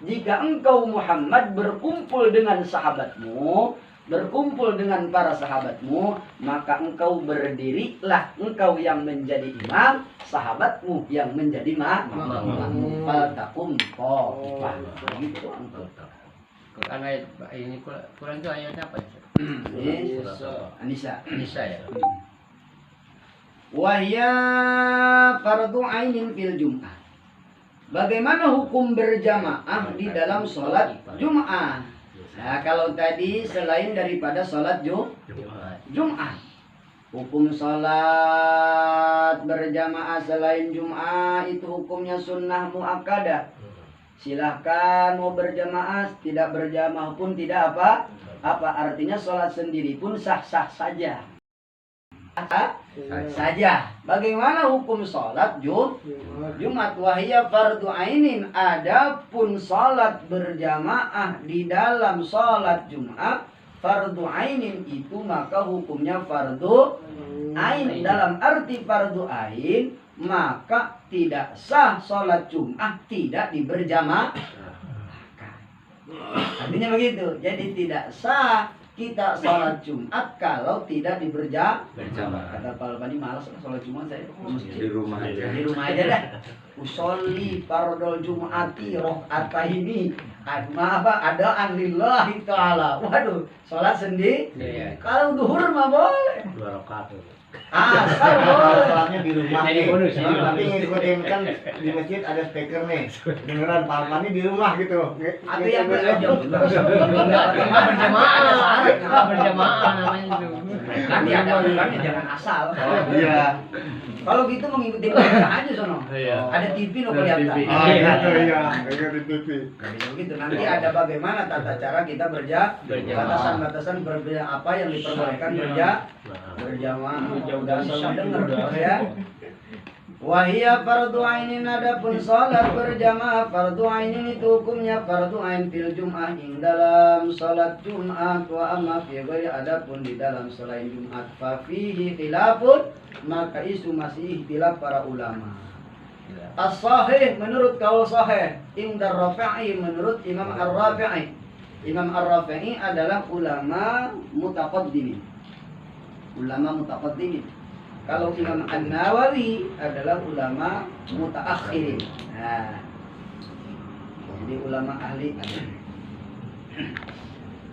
Jika engkau Muhammad berkumpul dengan sahabatmu, berkumpul dengan para sahabatmu, maka engkau berdirilah, engkau yang menjadi imam, sahabatmu yang menjadi makmum. Faltakum qa'ifah. Gitu engkau. Quran ayat ini Quran itu ayatnya apa ya? An-Nisa. Nisa ya. Wahya fardu ainin fil jum'ah. Bagaimana hukum berjamaah di dalam sholat Jum'ah? Nah, kalau tadi selain daripada sholat Jum'ah, hukum sholat berjamaah selain Jum'ah itu hukumnya sunnah muakkadah. Silahkan mau berjamaah, tidak berjamaah pun tidak apa artinya sholat sendiri pun sah-sah saja. Bagaimana hukum sholat Jumat? Wahya fardu ainin. Adapun sholat berjamaah di dalam sholat Jumat fardu ainin itu maka hukumnya fardu ain. Dalam arti fardu ain maka tidak sah sholat Jumat tidak diberjamaah. Artinya begitu. Jadi tidak sah kita sholat Jumat kalau tidak berjamaah. Kata Pak Albani, malas sholat Jumat saya di rumah aja. Di rumah aja dah. Usolli fardul Jum'ati rokaataini. Adaan lillahi ta'ala. Waduh, sholat sendiri. Iya. Kalau duhur mah boleh. 2 rakaat. Asal boleh. Sholatnya di rumah Jadi nih. bonus, jadi Tapi bonus. ngikutin kan di masjid ada speaker nih. Beneran Pak Almani di rumah gitu. Atau yang berjam. Enggak berjamaah namanya itu. Nanti ada aturannya, jangan asal. Iya. Kalau gitu mengikuti berita aja sono. Iya. Ada TV lo Ada kelihatan. TV. Oh gitu ya. Ngikutin TV. Gitu. Nanti ada bagaimana tata cara kita Berjamaah. batasan-batasan apa yang diperbolehkan berjamaah. Udah sama dengar ya. Wahia fardu ainin. Adapun salat berjamaah fardu ainin itu hukumnya fardu ain fil jum'ah ing dalam salat Jumat. Wa amma fi ghairi, adapun di dalam selain Jumat fa fihi khilafun, maka isu masih ikhtilaf para ulama. As-sahih menurut kaul sahih indar Rafi'i, menurut Imam Ar-Rafi'i. Imam Ar-Rafi'i adalah ulama mutaqaddimin. Kalau Imam An-Nawawi adalah ulama mutaakhirin. Nah, jadi ulama ahli.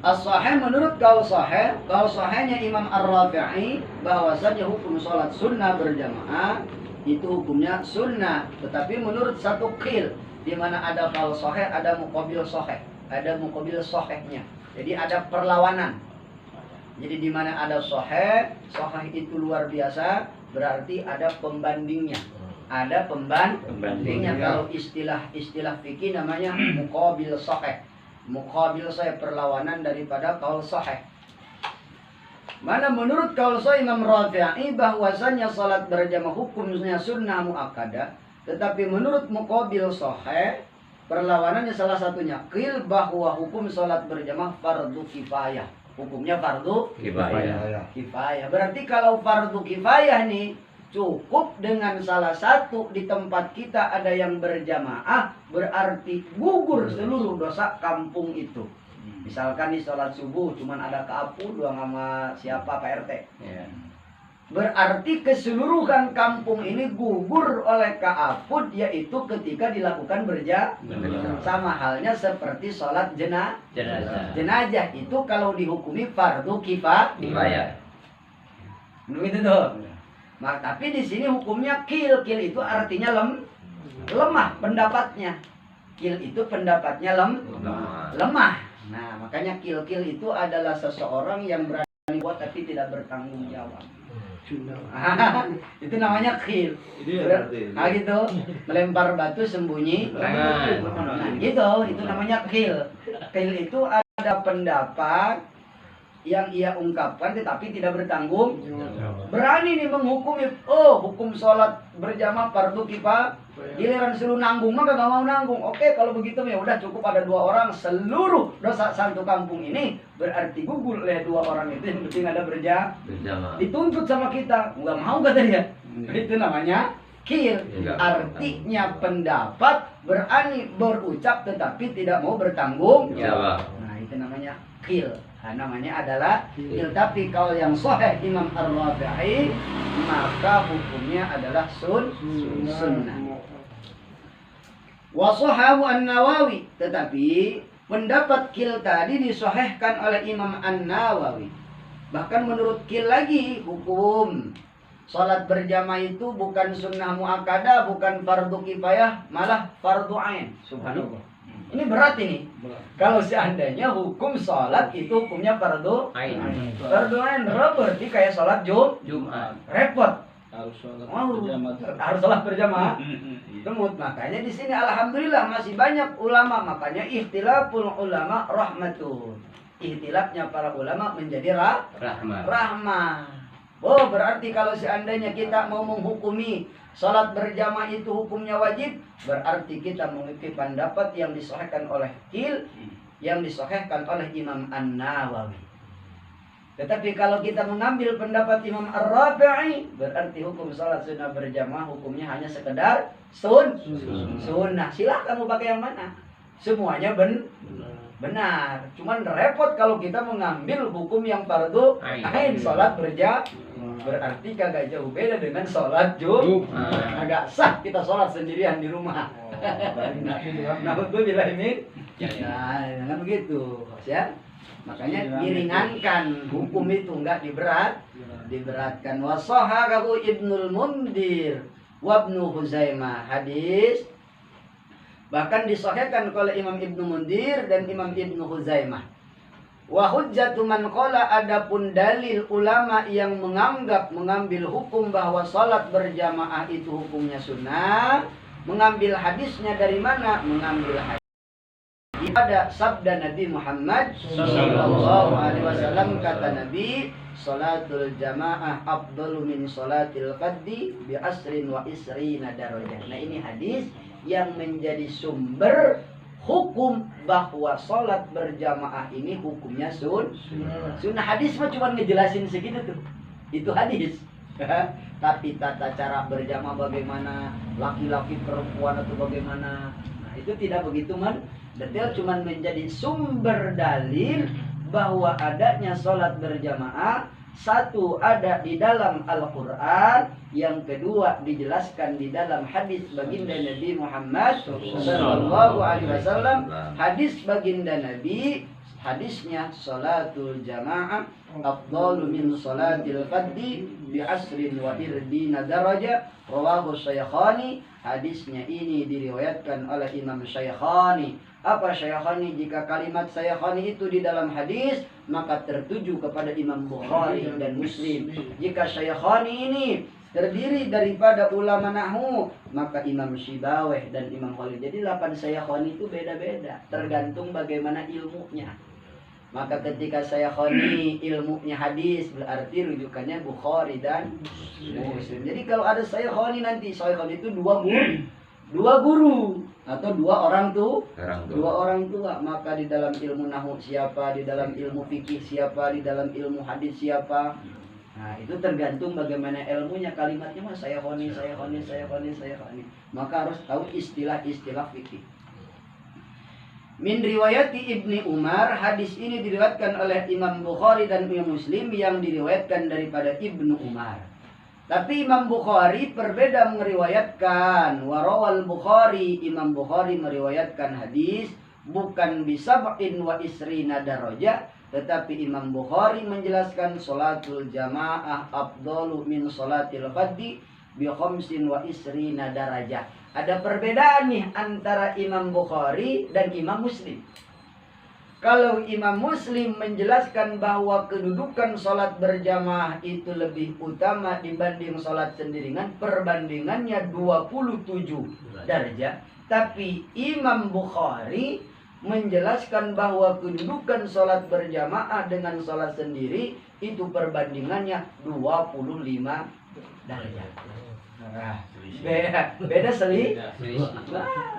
As-sahih menurut kaul sahihnya Imam Ar-Rafi'i bahwasanya hukum sholat sunnah berjamaah itu hukumnya sunnah, tetapi menurut satu qil, di mana ada kaul sahih, ada muqabil sahihnya. Jadi ada perlawanan. Jadi di mana ada sahih itu luar biasa, berarti ada pembandingnya. Ada pembandingnya. Kalau istilah fikih namanya muqabil sahih. Muqabil sahih, perlawanan daripada qaul sahih. Mana menurut qaul sahih Imam Rafi'i bahwasanya salat berjamaah hukumnya sunnah muakkadah, tetapi menurut muqabil sahih perlawanannya salah satunya qil bahwa hukum salat berjamaah fardu kifayah. Hukumnya fardu kifayah. Berarti kalau fardu kifayah nih cukup dengan salah satu di tempat kita ada yang berjamaah, berarti gugur seluruh dosa kampung itu. Misalkan di sholat subuh cuman ada Kaapu doang sama siapa Pak RT. Iya. Berarti keseluruhan kampung ini gugur oleh Kaapud, yaitu ketika dilakukan berjamaah. Sama halnya seperti sholat jenazah itu kalau dihukumi fardu kifayah. Begitu tuh. Nah, tapi di sini hukumnya kil itu artinya lemah pendapatnya. Kil itu pendapatnya lemah. Nah, makanya kil itu adalah seseorang yang berani buat tapi tidak bertanggung jawab. Itu namanya khil. Nah gitu, melempar batu sembunyi. Nah gitu, itu namanya khil. Khil itu ada pendapat yang ia ungkapkan tetapi tidak bertanggung. Berani nih menghukumi, hukum sholat berjamaah fardu kifayah. Giliran suruh nanggung maka gak mau nanggung. Oke, kalau begitu ya udah cukup ada 2 orang, seluruh dosa satu kampung ini berarti gugur oleh 2 orang itu, yang penting ada berjamaah. Dituntut sama kita, nggak mau kata dia. Itu namanya kil. Artinya pendapat, berani berucap tetapi tidak mau bertanggung jawab. Nah, itu namanya kil. Nah, namanya adalah kil. Tapi kalau yang sahih Imam Ar-Rafi'i, maka hukumnya adalah sunnah. Wa sahahu An-Nawawi, tetapi pendapat kil tadi disahihkan oleh Imam An-Nawawi. Bahkan menurut kil lagi, hukum salat berjamaah itu bukan sunnah muakkadah, bukan fardu kifayah, malah fardu ain. Subhanallah. Ini berat ini. Kalau seandainya hukum salat itu hukumnya fardu ain. Fardu ain berarti kayak salat Jumat. Repot. Harus salat berjamaah. Temut. Makanya di sini alhamdulillah masih banyak ulama, makanya ikhtilaful ulama rahmatun. Ikhtilafnya para ulama menjadi rahmah. Oh, berarti kalau seandainya kita mau menghukumi salat berjamaah itu hukumnya wajib, berarti kita mengikuti pendapat yang disahihkan oleh Kil, yang disahihkan oleh Imam An-Nawawi. Tetapi kalau kita mengambil pendapat Imam Ar-Rafi'i, berarti hukum salat sunnah berjamaah hukumnya hanya sekedar sunnah. Silahkan mau pakai yang mana, semuanya benar. Cuman repot kalau kita mengambil hukum yang fardu ain salat berjamaah, berarti kagak jauh beda dengan sholat Jumat. Agak sah kita sholat sendirian di rumah. Nah, betul bila ini. Nah, jangan begitu, ya. Makanya diringankan hukum itu, enggak diberatkan. Wasahahu Ibnul Mundir wa Ibnu Huzaimah, hadis bahkan disahihkan oleh Imam Ibnu Mundir dan Imam Ibnu Huzaimah. Wa hujjatu man qala, adapun dalil ulama yang mengambil hukum bahwa salat berjamaah itu hukumnya sunnah, mengambil hadisnya dari mana? Mengambil hadis pada sabda Nabi Muhammad sallallahu alaihi wasallam, kata Nabi, salatul jamaah afdalu min salatil fadhi bi asrin wa isrina darajah. Nah, ini hadis yang menjadi sumber hukum bahwa sholat berjamaah ini hukumnya sunnah. Hadis mah cuma ngejelasin segitu tuh, itu hadis. Tapi tata cara berjamaah bagaimana, laki-laki perempuan atau bagaimana, nah itu tidak begitu detail, cuma menjadi sumber dalil bahwa adanya sholat berjamaah. Satu, ada di dalam Al-Quran. Yang kedua, dijelaskan di dalam hadis baginda Nabi Muhammad sallallahu alaihi wasallam. Hadis baginda Nabi, hadisnya salatul jamaah afdalu min salatil fadhi bi asrin wa irdina darajah, rawahu Syaikkhani. Hadisnya ini diriwayatkan oleh Imam Syaikkhani. Apa Syaikkhani? Jika kalimat Syaikkhani itu di dalam hadis, maka tertuju kepada Imam Bukhari dan Muslim. Jika Syaikkhani ini terdiri daripada ulama nahwu, maka Imam Syibaweh dan Imam Khalil. Jadi 8 Syaikkhani itu beda-beda, tergantung bagaimana ilmunya. Maka ketika Syaikkhani ilmunya hadis, berarti rujukannya Bukhari dan Muslim. Jadi kalau ada Syaikkhani nanti, Syaikkhani itu dua guru atau dua orang tua, maka di dalam ilmu nahwu siapa, di dalam ilmu fikih siapa, di dalam ilmu hadis siapa. Nah, itu tergantung bagaimana ilmunya. Kalimatnya mah Syaikkhani. Maka harus tahu istilah-istilah fikih. Min riwayati Ibni Umar, hadis ini diriwayatkan oleh Imam Bukhari dan Imam Muslim, yang diriwayatkan daripada Ibnu Umar. Tapi Imam Bukhari berbeda meriwayatkan. Warawal Bukhari, Imam Bukhari meriwayatkan hadis bukan bisab'in wa isrina darajah, tetapi Imam Bukhari menjelaskan salatul jamaah afdalu min salatil fadhi bi khamsin wa isrina darajah. Ada perbedaan nih antara Imam Bukhari dan Imam Muslim. Kalau Imam Muslim menjelaskan bahwa kedudukan sholat berjamaah itu lebih utama dibanding sholat sendirian, perbandingannya 27 derajat. Tapi Imam Bukhari menjelaskan bahwa kedudukan sholat berjamaah dengan sholat sendiri itu perbandingannya 25 derajat. Nah, Beda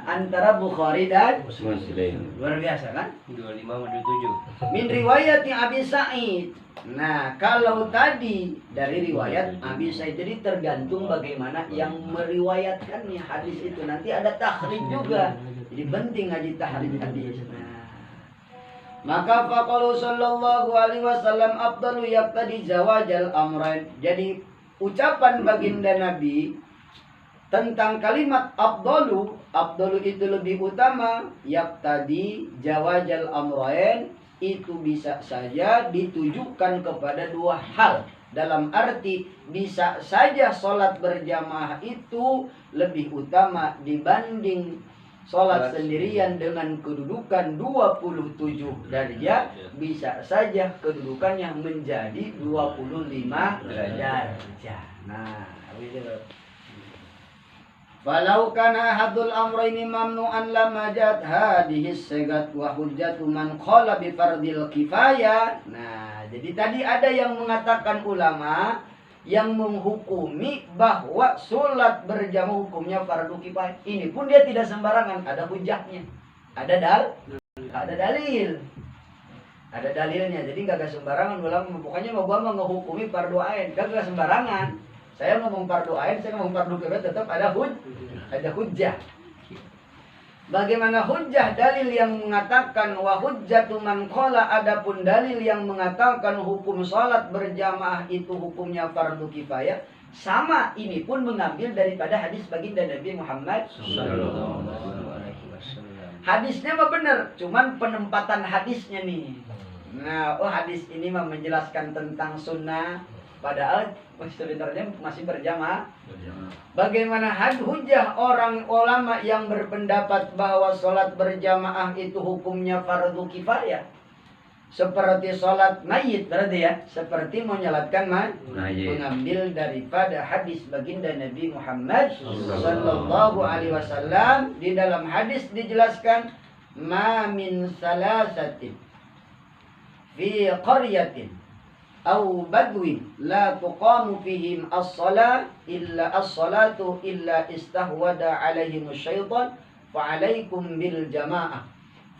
antara Bukhari dan Muslim. luar biasa kan? 25 sama 27. Min riwayat Abi Sa'id. Nah, kalau tadi dari riwayat Abi Sa'id, jadi tergantung bagaimana yang meriwayatkannya hadis itu. Nanti ada takhrij juga. Jadi penting ngaji takhrij hadis. Nah, maka faqalu sallallahu alaihi wasallam afdalu yaqtadi zawajal amrain. Jadi ucapan baginda Nabi tentang kalimat afdalu itu lebih utama, yaqtadi zawajal amrain itu bisa saja ditujukan kepada dua hal. Dalam arti bisa saja sholat berjamaah itu lebih utama dibanding sholat sendirian dengan kedudukan 27 derajat. Bisa saja kedudukannya menjadi 25 derajat. Nah, gitu. Falau kana hadul amraini mamnu'an lama jat hadhihi segat wa hujjatu man qala bi fardil kifayah. Nah, jadi tadi ada yang mengatakan ulama yang menghukumi bahwa sholat berjamaah hukumnya fardu kifayah. Ini pun dia tidak sembarangan, ada hujahnya. Ada dalil. Ada dalilnya. Jadi enggak sembarangan ulama, pokoknya mau gua menghukumi fardu ain, enggak sembarangan. Saya ngomong fardu ain, saya ngomong fardu kifayah, tetap ada hujjah. Bagaimana hujjah? Dalil yang mengatakan wa hujjatu man qala, adapun dalil yang mengatakan hukum salat berjamaah itu hukumnya fardu kifayah. Sama ini pun mengambil daripada hadis baginda Nabi Muhammad sallallahu alaihi wasallam. Hadisnya mah benar, cuman penempatan hadisnya nih. Nah, hadis ini mah menjelaskan tentang sunnah, padahal sebenarnya masih berjamaah. Bagaimana hujjah orang ulama yang berpendapat bahwa sholat berjamaah itu hukumnya fardu kifayah? Seperti sholat mayit berarti ya, seperti menyolatkan mayit. Mengambil daripada hadis baginda Nabi Muhammad sallallahu alaihi wasallam. Di dalam hadis dijelaskan, ma min salasatin fi qaryatin au badwin la tuqamu fihim as-salatu illa istahwada alaihim syaitan fa alaikum bil jamaah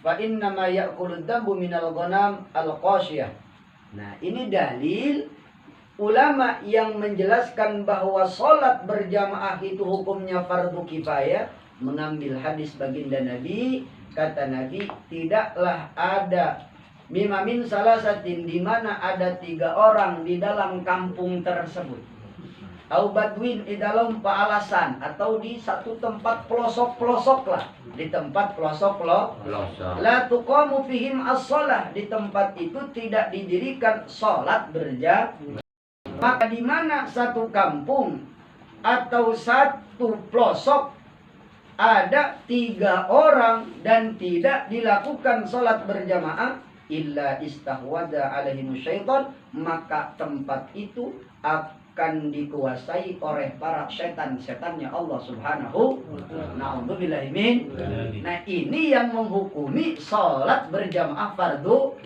fa innama ya'kulu ad-dabu minal ghanam al-qashiyah. Nah, ini dalil ulama yang menjelaskan bahwa salat berjamaah itu hukumnya fardu kifayah, mengambil hadis baginda Nabi. Kata Nabi, tidaklah ada mimamin salasatin, di mana ada 3 orang di dalam kampung tersebut. Au badwin, di dalam paalasan atau di satu tempat pelosok-pelosok lah, di tempat pelosok la tuqamu fihim as-shalah, di tempat itu tidak didirikan salat berjamaah. Maka di mana satu kampung atau satu pelosok ada 3 orang dan tidak dilakukan salat berjamaah, illa istahwada alaihim syaitan, maka tempat itu akan dikuasai oleh para setan-setannya Allah Subhanahu wa ta'ala. Na'udzubillahi min. Nah, ini yang menghukumi salat berjamaah fardu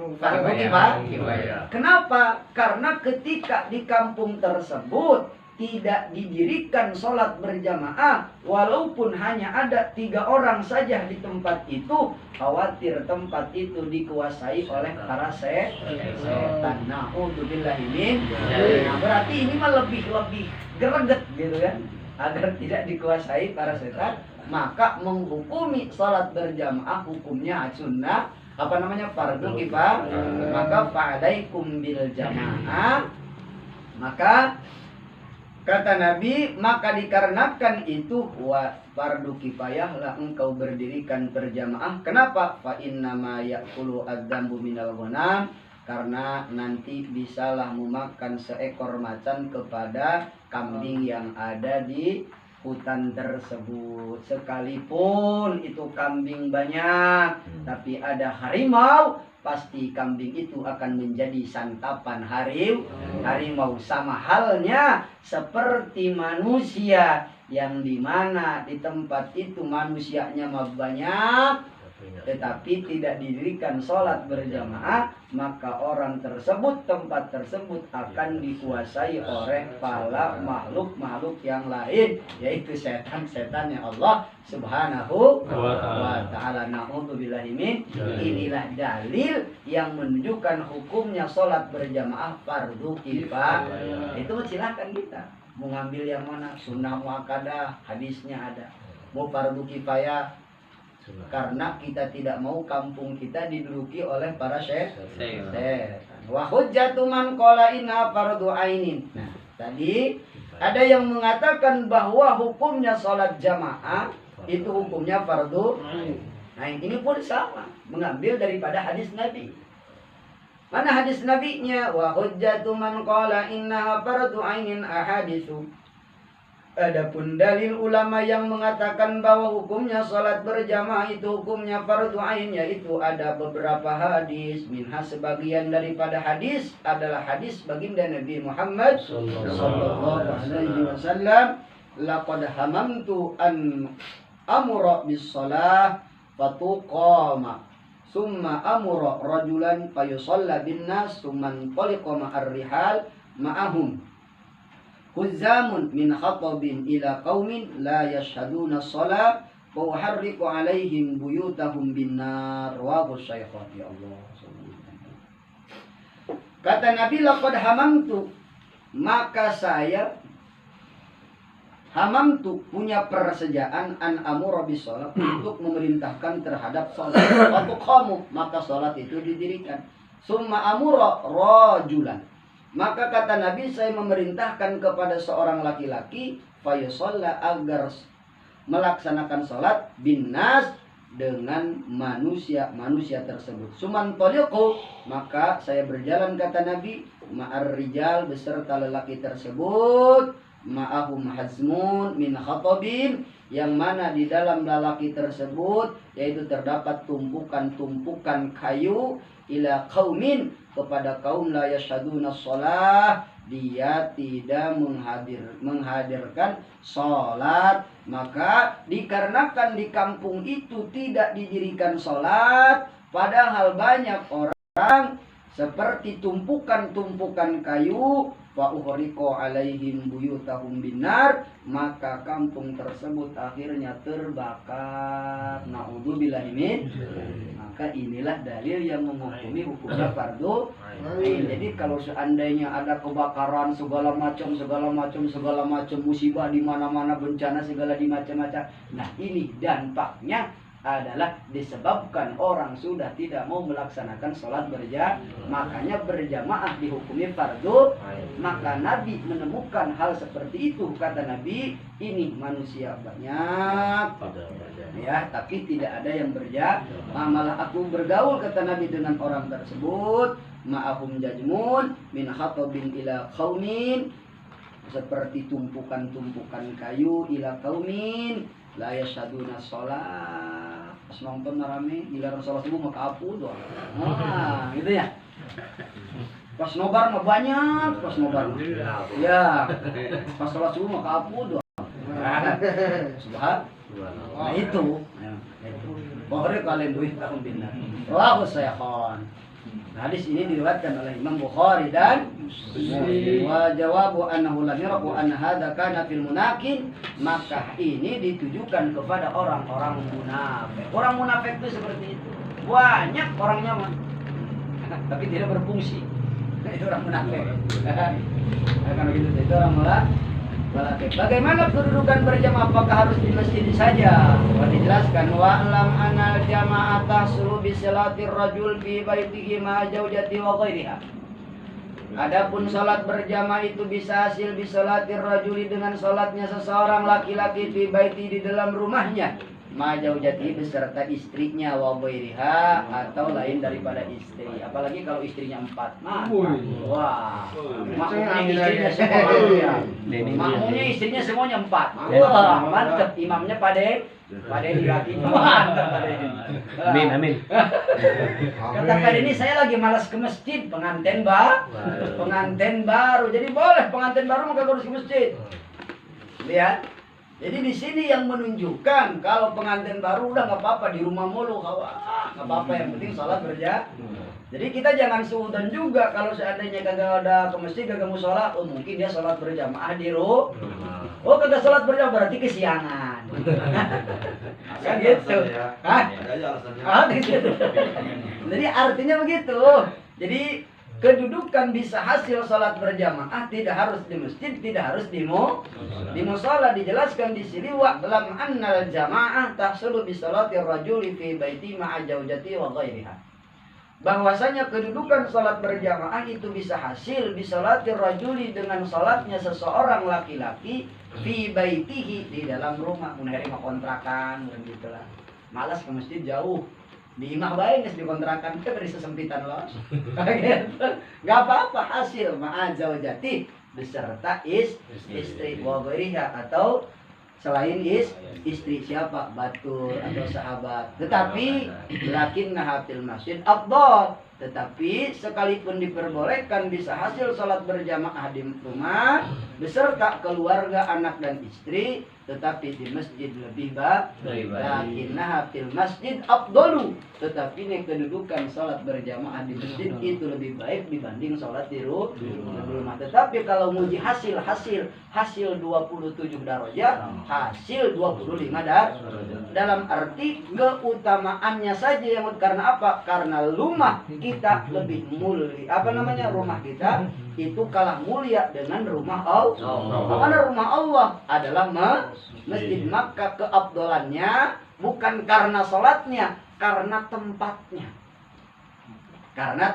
kifayah. Kenapa? Karena ketika di kampung tersebut tidak didirikan sholat berjamaah, walaupun hanya ada 3 orang saja di tempat itu, khawatir tempat itu dikuasai oleh para setan. Na'udzubillahi min. Nah, berarti ini mah lebih greget gitu kan, agar tidak dikuasai para setan. Maka menghukumi sholat berjamaah hukumnya sunnah, fardu kifayah. Maka fa'alaikum bil jamaah. Maka kata Nabi, maka dikarenakan itu fardu kifayahlah engkau berdirikan berjamaah. Kenapa? Fa innama ya'kulu ad-dambu minal ghanam, karena nanti bisalah memakan seekor macan kepada kambing yang ada di hutan tersebut. Sekalipun itu kambing banyak, tapi ada harimau, pasti kambing itu akan menjadi santapan harimau. Sama halnya seperti manusia, yang dimana di tempat itu manusianya banyak, tetapi tidak didirikan sholat berjamaah, maka orang tersebut, tempat tersebut akan dikuasai oleh para makhluk-makhluk yang lain, yaitu setan-setan yang Allah Subhanahu wa ta'ala. Na'udzubillahi min. Inilah dalil yang menunjukkan hukumnya sholat berjamaah fardu kifayah. Itu silakan kita mau ngambil yang mana, sunnah muakkadah, hadisnya ada. Mau fardu kifayah, karena kita tidak mau kampung kita diduduki oleh para setan. Wa hujjatu man qala inna fardu ainin. Nah, tadi ada yang mengatakan bahwa hukumnya sholat jamaah itu hukumnya fardu ain. Ini pun sama, mengambil daripada hadis Nabi. Mana hadis Nabi-nya? Wa hujjatu man qala inna fardu ainin ahaditsu. Adapun dalil ulama yang mengatakan bahwa hukumnya salat berjamaah itu hukumnya fardu ain, yaitu ada beberapa hadis. Minha, sebagian daripada hadis adalah hadis baginda Nabi Muhammad sallallahu alaihi wasallam, laqad hamamtu an amura bis shalah fatuqama summa amura rajulan fayusalla bin nas summa taliqa ma'ar rihal ma'ahum huzamun min khatabin ila qaumin la yashhaduna shalah wa uharriqu alaihim buyutahum bin nar. Rawahu Syaikhan. Ya Allah. Kata Nabi, laqad hamamtu, maka saya hamamtu punya persejaan an amura bis shalah, untuk memerintahkan terhadap salat. Waktu qamu, maka salat itu didirikan. Summa amura rajulan, maka kata Nabi, saya memerintahkan kepada seorang laki-laki fayusalla, agar melaksanakan salat binnas, dengan manusia tersebut. Suman toliqu, maka saya berjalan kata Nabi ma'ar rijal, beserta lelaki tersebut, ma'ahum hazmun min khatabin, yang mana di dalam lelaki tersebut yaitu terdapat tumpukan-tumpukan kayu, ila qaumin, kepada kaum la yashaduna shalah, dia tidak menghadirkan sholat. Maka dikarenakan di kampung itu tidak didirikan sholat, padahal banyak orang seperti tumpukan-tumpukan kayu, wa uhriqu alaihim buyutahum binar, maka kampung tersebut akhirnya terbakar. Na'udzubillahi min. Maka inilah dalil yang menghukumi hukumnya fardu ain. Jadi kalau seandainya ada kebakaran segala macam musibah di mana-mana, bencana segala di macam-macam, nah ini dampaknya adalah disebabkan orang sudah tidak mau melaksanakan sholat berjamaah. Makanya berjamaah dihukumi fardu. Maka Nabi menemukan hal seperti itu. Kata Nabi, ini manusia banyak ya, tapi tidak ada yang berjamaah. Malah aku bergaul, kata Nabi, dengan orang tersebut, ma'ahum jajmun min khatabin ila qaumin, seperti tumpukan-tumpukan kayu, ila qaumin la yashaduna sholat. Pas nonton rame, giliran sholat subuh maka apu doang. Nah, gitu ya. Pas nobar mah banyak, pas nobar. Ya. Pas sholat subuh maka apu doang. Subhanallah. Nah itu. Pokoknya kalian duit tahun bina. Rawahu Syaikhan. Hadis ini diriwayatkan oleh Imam Bukhari dan Muslim. Wa jawabu annahu lam yaraku anna hadza kana fil munafiqin, maka ini ditujukan kepada orang-orang munafik. Orang munafik itu seperti itu. Banyak orangnya mah, tapi tidak berfungsi. Itu orang munafik. Kan begitu, itu orang munafik. Bagaimana kedudukan berjamaah? Apakah harus di masjid saja? Dijelaskan, wa'lam anal jama'ah tahsulu bi salatir rajul fi baitihi ma zaujati wa ghairiha. Adapun salat berjamaah itu bisa hasil bi salatir rajuli, dengan salatnya seseorang laki-laki fi baiti, di dalam rumahnya, ma zaujati, beserta istrinya, wa ghairiha, atau lain daripada istri. Apalagi kalau istrinya 4. Wah. Makmumnya istrinya semuanya. Makmumnya istrinya semuanya 4. Wah, mantap. Imamnya pade laki. Mantap pade. Amin. Kata pade ini, saya lagi malas ke masjid, pengantin baru. Jadi boleh pengantin baru maka harus ke masjid. Lihat. Jadi di sini yang menunjukkan kalau pengantin baru udah nggak apa-apa di rumah mulu, nggak apa-apa, yang penting sholat berjamaah. Jadi kita jangan suudzon juga kalau seandainya kagak ada ke masjid, kagak mau sholat, oh mungkin dia sholat berjamaah di rumah. Oh kagak sholat berjamaah berarti kesiangan. Kan gitu. Hah? Gitu. Jadi artinya begitu. Jadi kedudukan bisa hasil sholat berjamaah tidak harus di masjid, tidak harus di musola. Dijelaskan di sini wa lam annal jamaah tahsulu bi shalatir rajuli fi baiti ma'a zaujati wa ghairiha. Bahwasanya kedudukan sholat berjamaah itu bisa hasil bi shalatir rajuli dengan sholatnya seseorang laki-laki fi baitihi di dalam rumah, mun mah kontrakan gitulah. Malas ke masjid jauh. Di imah bae geus dikontrakan teh beri sesempitan loh. Gitu. Enggak apa-apa hasil ma'a zaujati beserta istri wa ghairiha atau selain istri siapa batul atau sahabat. Tetapi lakinna hafil masjid afdal. Tetapi sekalipun diperbolehkan bisa hasil sholat berjamaah di rumah beserta keluarga, anak dan istri, tetapi di masjid lebih baik. Lakinnaha fil masjid afdalu. Tetapi ini kedudukan sholat berjamaah di masjid itu lebih baik dibanding sholat di rumah. Tetapi kalau muji hasil 27 darajat, hasil 25 darajat. Dalam arti keutamaannya saja yang karena apa? Karena rumah kita lebih mulia. Rumah kita itu kalah mulia dengan rumah Allah. Karena rumah Allah adalah masjid, maka keabdolannya bukan karena sholatnya, karena tempatnya. Karena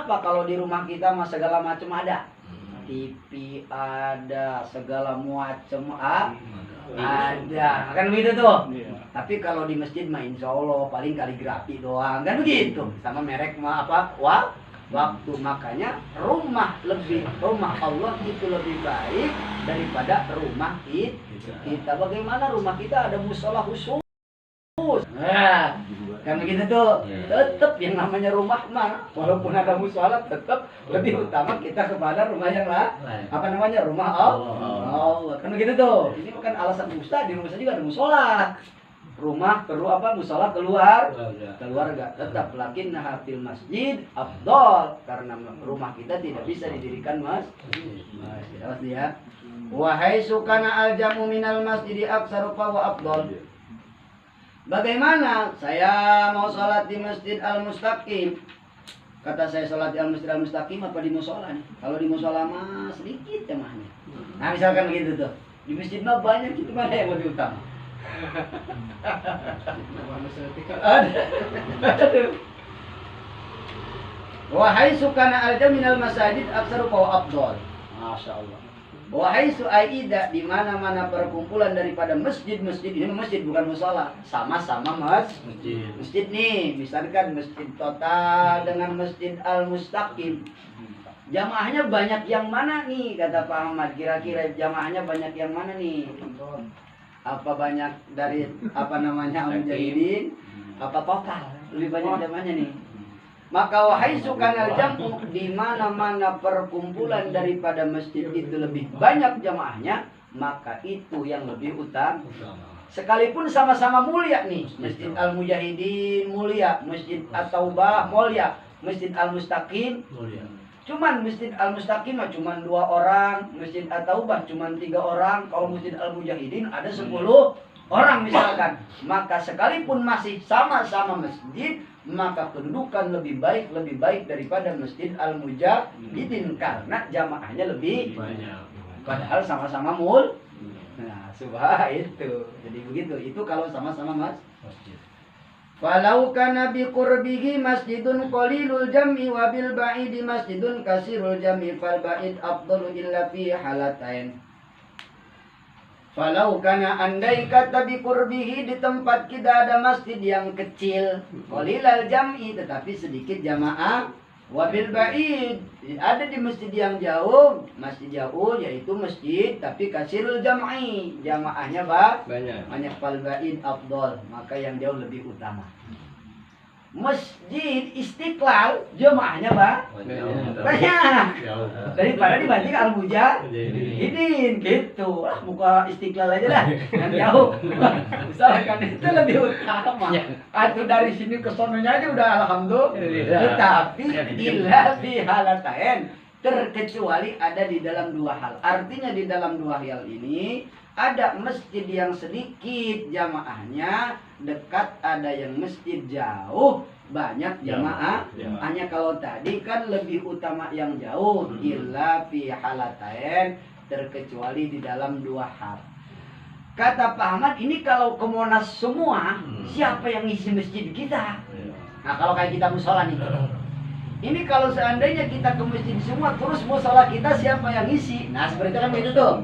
apa? Kalau di rumah kita mah segala macam ada. TV ada, segala macam ada, kan begitu tuh. Tapi kalau di masjid mah insya Allah paling kaligrafi doang, kan begitu. Sama merek mah apa? Waktu. Makanya rumah Allah itu lebih baik daripada rumah kita. Bagaimana rumah kita ada musola khusus? Nah, kan begitu tuh. Tetap yang namanya rumah mah walaupun ada musola tetap lebih utama kita kepada rumah yang rumah Allah. Kan begitu tuh. Ini bukan alasan Ustaz, di rumah saya juga ada musola. Rumah perlu musola keluarga. Tetap lakinnaha fil masjid afdal, karena rumah kita tidak bisa didirikan masjid. Ya. Wahai sukana aljamu minal masjidi aksaru wa afdal. Bagaimana saya mau sholat di Masjid Al-Mustaqim? Kata saya sholat di Masjid Al-Mustaqim apa di musola nih? Kalau di musola mah sedikit jamaahnya. Nah misalkan begitu tuh. Di masjid mah banyak, itu mana yang lebih utama? Wahai sukana alja minal masajid aksaru wa afdal. Masya Allah. Wahai su'aida, di mana-mana perkumpulan daripada masjid-masjid, ini masjid bukan musola, sama-sama masjid nih, misalkan masjid total dengan masjid Al-Mustaqim, jamaahnya banyak yang mana nih, kata Pak Ahmad, kira-kira jamaahnya banyak yang mana nih? Apa banyak dari al-mujahidin, apa total, lebih banyak jamaahnya nih? Maka wahai sukanal jamu, di mana-mana perkumpulan daripada masjid itu lebih banyak jamaahnya, maka itu yang lebih utama. Sekalipun sama-sama mulia nih, Masjid Al-Mujahidin mulia, Masjid At-Taubah mulia, Masjid Al-Mustaqim mulia. Cuman Masjid Al-Mustaqim cuman 2 orang, Masjid At-Taubah cuman 3 orang, kalau Masjid Al-Mujahidin ada 10 orang misalkan. Maka sekalipun masih sama-sama masjid, maka kedudukan lebih baik daripada Masjid Al-Mujahidin karena jamaahnya lebih banyak. Padahal sama-sama Nah, subah itu. Jadi begitu. Itu kalau sama-sama masjid. Falau kana bi qurbihi masjidun qalilul jam'i wa bil ba'idi masjidun kasirul jam'i fal ba'id afdalu illa fi halatain. Falau kana andai kata bi qurbihi, di tempat kita ada masjid yang kecil, qalilal jam'i tetapi sedikit jamaah, wabil ba'id ada di masjid yang jauh, yaitu masjid tapi kasirul jam'i, jamaahnya banyak fal ba'id afdal, maka yang jauh lebih utama. Masjid Istiqlal jemaahnya banyak daripada dibanding Al-Mujahidin gitu. Lah muka Istiqlal aja dah yang jauh. Misalkan itu lebih utama. Atau dari sini ke sononya aja udah alhamdulillah. Tetapi illa fi halatain, terkecuali ada di dalam dua hal. Artinya di dalam dua hal ini ada masjid yang sedikit jamaahnya dekat, ada yang masjid jauh banyak jamaah. Hanya kalau tadi kan lebih utama yang jauh, illa fi halatain, terkecuali di dalam dua hal. Kata Pak Ahmad, ini kalau ke Monas semua, siapa yang ngisi masjid kita? Nah kalau kayak kita musola nih, ini kalau seandainya kita ke masjid semua, terus musola kita siapa yang ngisi? Nah seperti itu kan begitu tuh.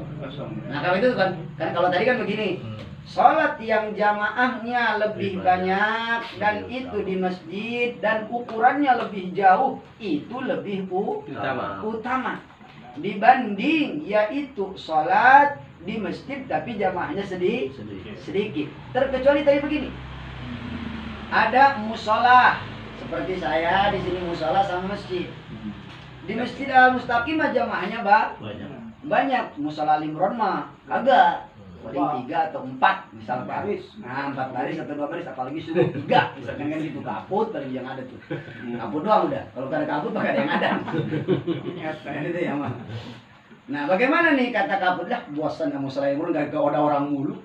Nah kalau itu kan kalau tadi kan begini, sholat yang jamaahnya lebih banyak dan itu di masjid dan ukurannya lebih jauh, itu lebih utama dibanding yaitu sholat di masjid tapi jamaahnya sedikit. Terkecuali tadi begini, ada musola seperti saya di sini, musola sama masjid. Di Masjid Al-Mustaqim jamaahnya banyak. Musola Limron mah kagak, paling 3 atau 4 misalkan. Nah 4 baris atau 2 baris, apalagi sudah 3 misalkan kan gitu, kaput paling yang ada tuh. Kaput doang udah, kalau gak ada kaput maka ada yang ada. Itu ya mah. Nah bagaimana nih kata kaput, lah bosan sama musola Limron gak ada orang mulu.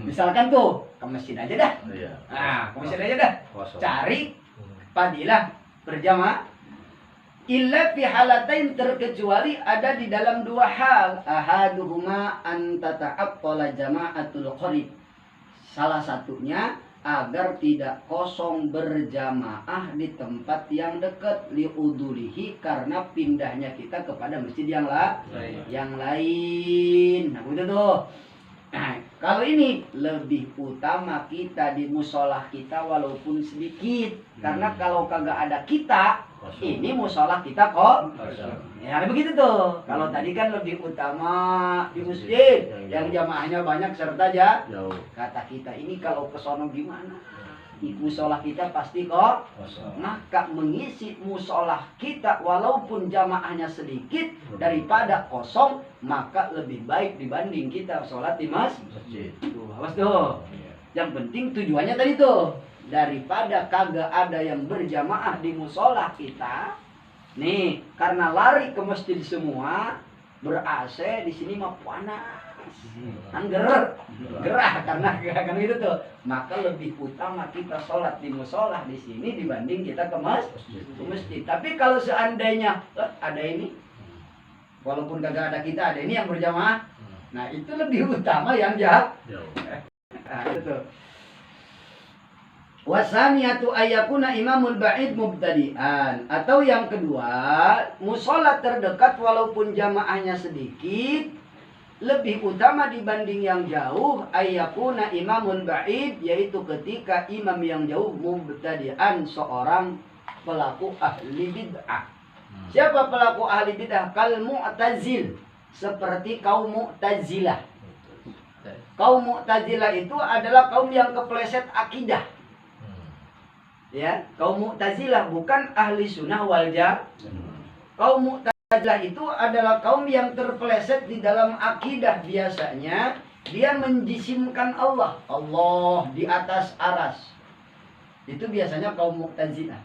Misalkan tuh ke masjid aja dah. Nah ke masjid aja dah, cari fadilah berjamaah. Illa fi halatain, terkecuali ada di dalam dua hal. Ahaduhuma an tata'attala jama'atul qarib. Salah satunya agar tidak kosong berjamaah di tempat yang dekat, liudulihi, karena pindahnya kita kepada masjid yang lain. Nah begitu tuh. Nah, kalau ini lebih utama kita di musolah kita walaupun sedikit, karena kalau kagak ada kita, ini musolah kita kok. Ya begitu tuh. Kalau tadi kan lebih utama di masjid yang jamaahnya banyak serta jauh. Kata kita ini kalau ke sono gimana? Musolah kita pasti kok. Maka mengisi musolah kita walaupun jamaahnya sedikit daripada kosong, maka lebih baik dibanding kita sholat di masjid. Tuh, awas tuh. Yang penting tujuannya tadi tuh, daripada kagak ada yang berjamaah di musolah kita. Nih, karena lari ke masjid semua, ber-AC di sini mah panas. Kan gerah karena kan gitu tuh. Maka lebih utama kita sholat di musolah di sini dibanding kita ke masjid. Tapi kalau seandainya ada ini, walaupun kagak ada kita, ada ini yang berjamaah, nah itu lebih utama yang jauh. Nah, itu. Wasaniyatu ayakuna imamul ba'id mubtadi'an. Atau yang kedua, musola terdekat walaupun jamaahnya sedikit, lebih utama dibanding yang jauh. Ayakuna imamul ba'id, yaitu ketika imam yang jauh mubtadi'an, seorang pelaku ahli bid'ah. Siapa pelaku ahli bid'ah? Kal mu'tazil, seperti kaum Mu'tazilah. Kaum Mu'tazilah itu adalah kaum yang kepleset akidah. Ya, kaum Mu'tazilah bukan ahli sunnah wal jamaah. Kaum Mu'tazilah itu adalah kaum yang terpeleset di dalam akidah. Biasanya dia menjisimkan Allah di atas aras. Itu biasanya kaum Mu'tazilah.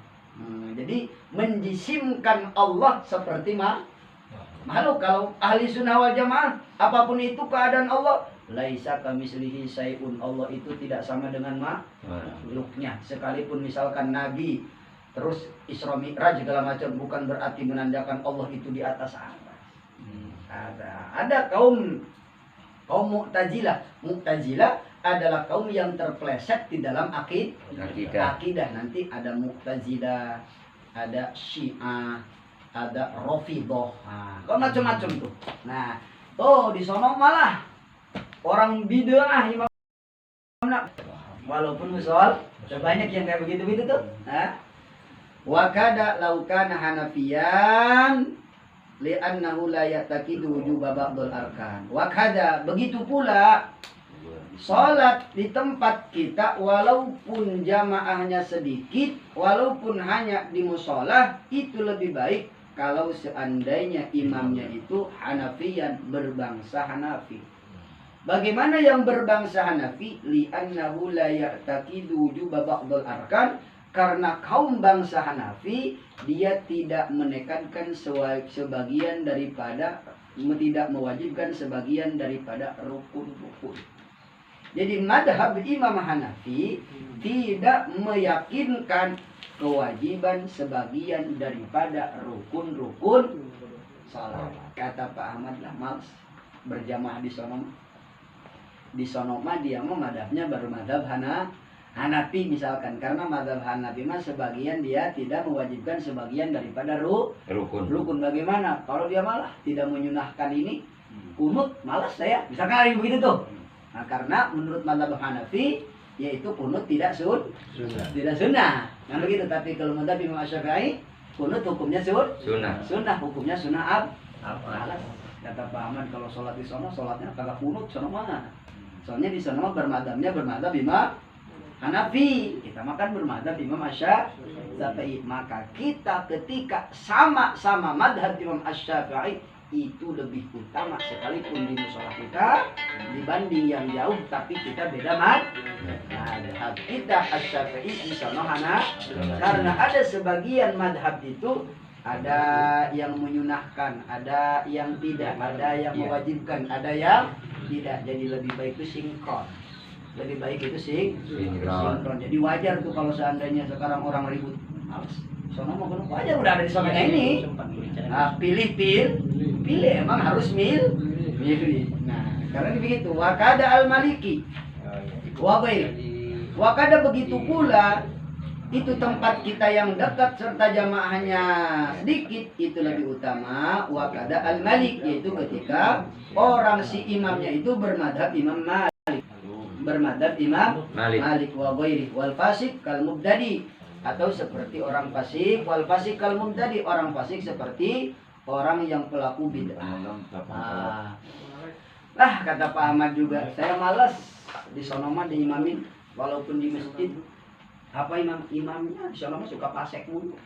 Jadi menjisimkan Allah seperti makhluk. Kalau ahli sunnah wal jamaah, apapun itu keadaan Allah, laisa kamitslihi syai'un, Allah itu tidak sama dengan makhluknya. Sekalipun misalkan Nabi terus Isra Mi'raj segala macam, bukan berarti menandakan Allah itu di atas aras. Ada kaum Mu'tazilah. Mu'tazilah adalah kaum yang terpleset di dalam akidah. Nanti ada Mu'tazilah, ada Syiah, ada Rafidhah. Kok macam-macam tuh. Nah, di sono malah orang bid'ah imam, walaupun musola banyak yang kayak begitu tuh. Wa kada law kana hanafiyan li'annahu la ya'taqidu wujuba ba'dul arkan. Wa kada, begitu pula sholat di tempat kita walaupun jamaahnya sedikit, walaupun hanya di musola, itu lebih baik kalau seandainya imamnya itu Hanafiyan, berbangsa Hanafi. Bagaimana yang berbangsa Hanafi? Li'annahu la ya'taqidu wujuba ba'dul arkan. Karena kaum bangsa Hanafi, dia tidak menekankan sebagian daripada, tidak mewajibkan sebagian daripada rukun-rukun. Jadi madhab Imam Hanafi tidak meyakinkan kewajiban sebagian daripada rukun-rukun salat. Kata Pak Ahmad lah, males berjamaah di sono. Di sono mah dia mah madhabnya baru madhab Hanafi misalkan, karena madhab Hanafi mah sebagian dia tidak mewajibkan sebagian daripada rukun. Bagaimana kalau dia malah tidak menyunahkan ini, kunut, malas saya, misalkan hari begitu tuh. Nah, karena menurut madhab Hanafi yaitu kunut tidak tidak sunnah, kan begitu. Tapi kalau madhab Imam Syafi'i, kunut hukumnya sunnah, hukumnya sunnah malas. Kata Pak Ahmad, kalau sholat di sana sholatnya kagak kunut sono mana? Soalnya di sana mah bermadhabnya bermadhab Imam Hanafi, kita makan bermadhab Imam Syafi'i. Maka kita ketika sama-sama madhab Imam Syafi'i itu lebih utama sekalipun di musola kita dibanding yang jauh, tapi kita beda madhab. Kita Syafi'i di sana Hanafi, karena ada sebagian madhab itu ada yang menyunahkan, ada yang tidak, ada yang mewajibkan, ada yang tidak. Jadi lebih baik itu sinkron. Lebih baik itu sinkron. Jadi wajar tuh kalau seandainya sekarang orang ribut, males. Sono mau gunung wajar, udah ada di sononya ini. Nah, pilih emang harus milih. Nah, karena begitu. Wakada al-Maliki. Wakada begitu pula itu tempat kita yang dekat serta jamaahnya sedikit itu lebih utama. Wakada al-Malik, yaitu ketika orang si imamnya itu bermadhab Imam Malik, bermadhab Imam Malik wa ghairi wal fasik kal mubtadi, atau seperti orang fasik, wal fasik kal mubtadi, orang fasik seperti orang yang pelaku bid'ah. Kata Pak Ahmad juga, saya malas di sono mah diimamin, walaupun di masjid. Apa imamnya di sono mah suka pasek mulu.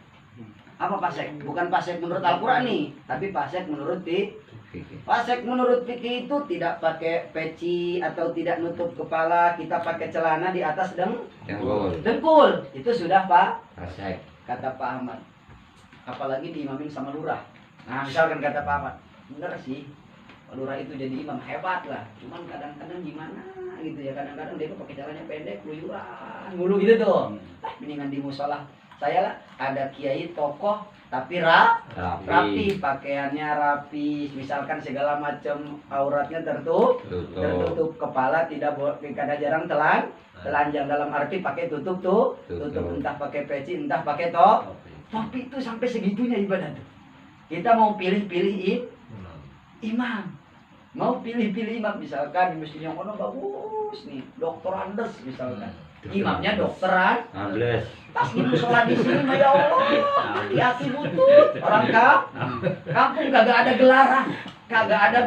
Apa pasek? Bukan pasek menurut Al-Qur'an nih, tapi pasek menurut Pasek menurut fikih itu tidak pakai peci atau tidak nutup kepala, kita pakai celana di atas dengkul. Itu sudah pasek, kata Pak Ahmad. Apalagi diimamin sama lurah. Nah, misalkan kata Pak Ahmad, bener sih, lurah itu jadi imam hebat lah. Cuman kadang-kadang gimana gitu ya, kadang-kadang dia pakai celananya pendek, keluyuran mulu gitu tuh. Mendingan di musola. Saya lah ada kiai tokoh tapi rapi, pakaiannya rapi, misalkan segala macam auratnya tertutup, kepala tidak jarang telanjang, dalam arti pakai tutup, entah pakai peci, entah pakai topi. Itu sampai segitunya ibadah tuh. Kita mau pilih-pilih imam, misalkan di masjid yang kono bagus nih, Dr. Andes misalkan. Imamnya dokteran, pas di musola di sini, ya Allah, hati-hati butut. Orang kampung kagak ada gelaran, kagak ada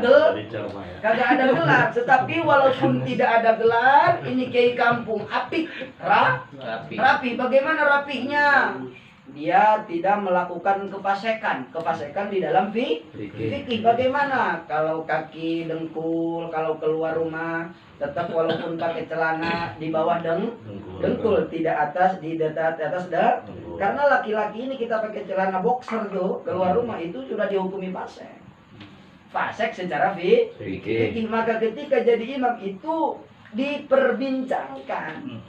gelar. Tetapi walaupun tidak ada gelar, ini kiai kampung apik, rapi. Bagaimana rapihnya? Dia tidak melakukan kepasekan di dalam fikih. Bagaimana kalau kaki dengkul, kalau keluar rumah tetap walaupun pakai celana di bawah dengkul, tidak atas, di atas dengkul. Karena laki-laki ini kita pakai celana boxer tuh keluar rumah itu sudah dihukumi fasek secara fikih. Maka ketika jadi imam itu diperbincangkan.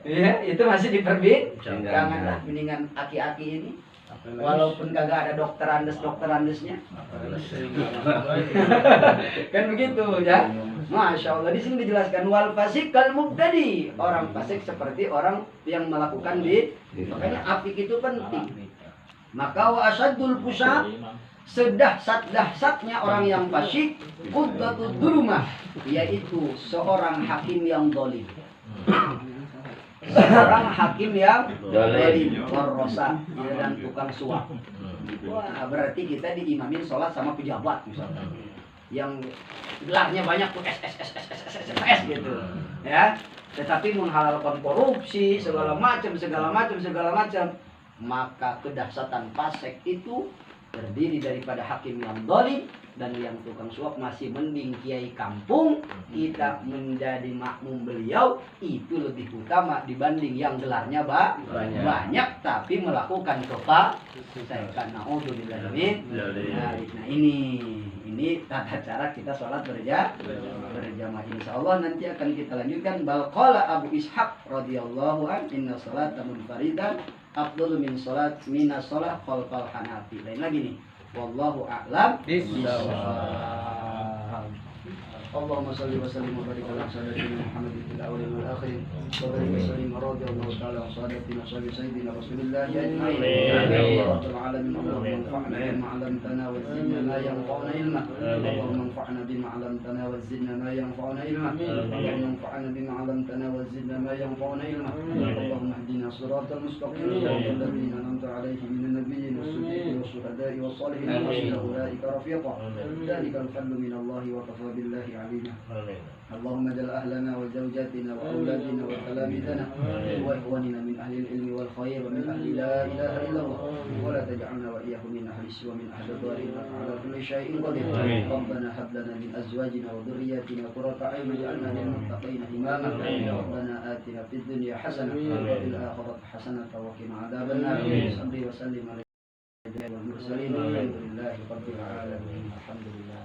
Iya, itu masih diperbincangkan lah. Mendingan aki-aki ini, walaupun kagak ada dokter andesnya, kan begitu ya. Masya Allah, di sini dijelaskan wal fasik kal mubtadi, orang fasik seperti orang yang melakukan makanya afik itu penting. Maka wa asaddul fusak, sedahsat-dahsatnya orang yang fasik, quddatud dzulumah, yaitu seorang hakim yang zalim. Seorang hakim yang zalim, warrosa, dan tukang suap. Wah, berarti kita diimamin sholat sama pejabat misalkan. yang gelarnya banyak tuh S gitu ya, tetapi menghalalkan korupsi segala macam, maka kedahsyatan fasik itu terdiri daripada hakim yang zalim dan yang tukang suap masih mending kiai kampung. Kita menjadi makmum beliau itu lebih utama dibanding yang gelarnya banyak tapi melakukan kefasikan. Naudzubillah min dzalik. Nah ini tata cara kita sholat berjamaah. Insyaallah nanti akan kita lanjutkan. Bal qala Abu Ishaq radhiyallahu an inna sholata munfaridan afdalu min sholat khalfal hanafi. Lain lagi nih. Wallahu a'lam bishawab. Allahumma salli wa sallim wa barik ala sayyidina Muhammadin fil awwalin wal akhirin wa barik wa sallim radhiyallahu ta'ala an sadatina sayyidina Rasulillah ajma'in. Ya rabbal alamin. Allahumma anfa'na bima 'allamtana wa zidna ma yanfa'una ilma. Allahumma anfa'na bima 'allamtana wa zidna ma yanfa'una ilma. Allahumma anfa'na bima 'allamtana wa zidna ma yanfa'una ilma. Allahumma ihdina siratal mustaqim siratal ladzina an'amta 'alaihim minan nabiyyin was-siddiqin was-shuhada'i was-shalihin wa hasuna ulaika rafiqa. Dzalikal fadlu min Allah wa kafa billahi علينا. اللهم اجعل أهلنا وزوجاتنا وأولادنا وتلاميذنا وإخواننا من أهل العلم والخير ومن أهل لا إله إلا الله ولا تجعلنا وإياهم من أهل السوء ومن أهل الضار إنك على كل شيء قدير. ربنا هب لنا من أزواجنا وذرياتنا قرة أعين واجعلنا للمتقين إماما. ربنا آتنا في الدنيا حسنة وفي الآخرة حسنة وقنا عذاب النار. صل وسلم على المرسلين والحمد لله رب العالمين. الحمد لله.